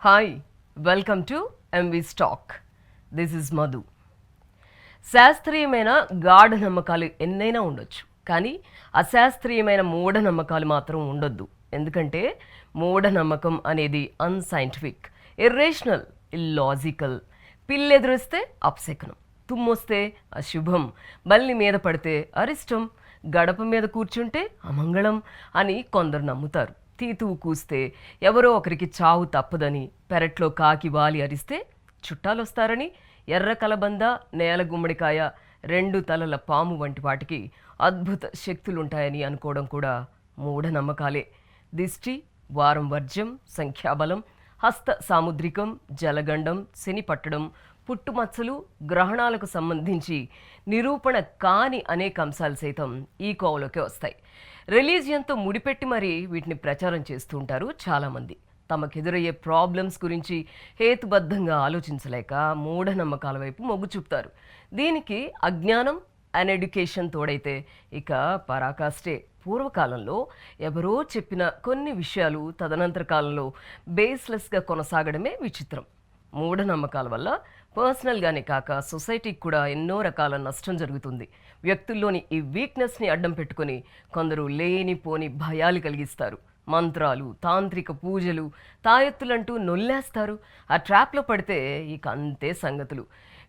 Hi welcome to MV stock. This is Madhu. శాస్త్రీయమైన గాఢ నమ్మకాలు ఎన్నైనా ఉండొచ్చు, కానీ అశాస్త్రీయమైన మూఢనమ్మకాలు మాత్రం ఉండొద్దు. ఎందుకంటే మూఢనమ్మకం అనేది అన్సైంటిఫిక్, ఇర్రేషనల్, ఇల్లాజికల్. పిల్లెదురిస్తే అపశకునం, తుమ్మొస్తే అశుభం, బల్లి మీద పడితే అరిష్టం, గడప మీద కూర్చుంటే అమంగళం అని కొందరు నమ్ముతారు. తీతువు కూస్తే ఎవరో ఒకరికి చావు తప్పదని, పెరట్లో కాకి వాలి అరిస్తే చుట్టాలొస్తారని, ఎర్ర కలబంద, నేల గుమ్మడికాయ, 2 తలల పాము వంటి వాటికి అద్భుత శక్తులుంటాయని అనుకోవడం కూడా మూఢనమ్మకాలే. దిష్టి, వారం వర్జ్యం, సంఖ్యాబలం, హస్త సాముద్రికం, జలగండం, శని పట్టడం, పుట్టుమచ్చలు, గ్రహణాలకు సంబంధించి నిరూపణ కాని అనేక అంశాలు సైతం ఈ కోవలోకి వస్తాయి. రిలీజియన్తో ముడిపెట్టి మరీ వీటిని ప్రచారం చేస్తూ ఉంటారు చాలామంది. తమకెదురయ్యే ప్రాబ్లమ్స్ గురించి హేతుబద్ధంగా ఆలోచించలేక మూఢనమ్మకాల వైపు మొగ్గు చూపుతారు. దీనికి అజ్ఞానం, అన్ఎడ్యుకేషన్ తోడైతే ఇక పరాకాష్టే. పూర్వకాలంలో ఎవరో చెప్పిన కొన్ని విషయాలు తదనంతర కాలంలో బేస్లెస్గా కొనసాగడమే విచిత్రం. మూఢనమ్మకాల వల్ల పర్సనల్గానే కాక సొసైటీకి కూడా ఎన్నో రకాల నష్టం జరుగుతుంది. వ్యక్తుల్లోని ఈ వీక్నెస్ని అడ్డం పెట్టుకొని కొందరు లేనిపోని భయాలు కలిగిస్తారు. మంత్రాలు, తాంత్రిక పూజలు, తాయెత్తులంటూ నొల్లేస్తారు. ఆ ట్రాప్లో పడితే ఇక అంతే సంగతులు.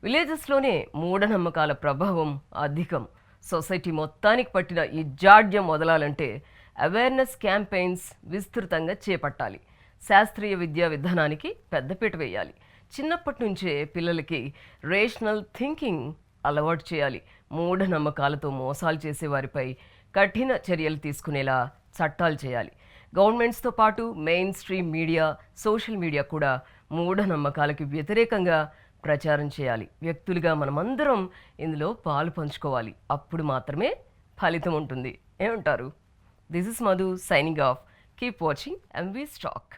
విలేజెస్లోనే మూఢనమ్మకాల ప్రభావం అధికం. సొసైటీ మొత్తానికి పట్టిన ఈ జాడ్యం వదలాలంటే అవేర్నెస్ క్యాంపెయిన్స్ విస్తృతంగా చేపట్టాలి. శాస్త్రీయ విద్యా విధానానికి పెద్దపీట వేయాలి. చిన్నప్పటి నుంచే పిల్లలకి రేషనల్ థింకింగ్ అలవాటు చేయాలి. మూఢనమ్మకాలతో మోసాలు చేసేవారిపై కఠిన చర్యలు తీసుకునేలా చట్టాలు చేయాలి. గవర్నమెంట్స్తో పాటు main stream media, social media కూడా మూఢనమ్మకాలకి వ్యతిరేకంగా ప్రచారం చేయాలి. వ్యక్తులుగా మనమందరం ఇందులో పాలు పంచుకోవాలి. అప్పుడు మాత్రమే ఫలితం ఉంటుంది. ఏమంటారు? This is Madhu signing off. Keep watching MV stock.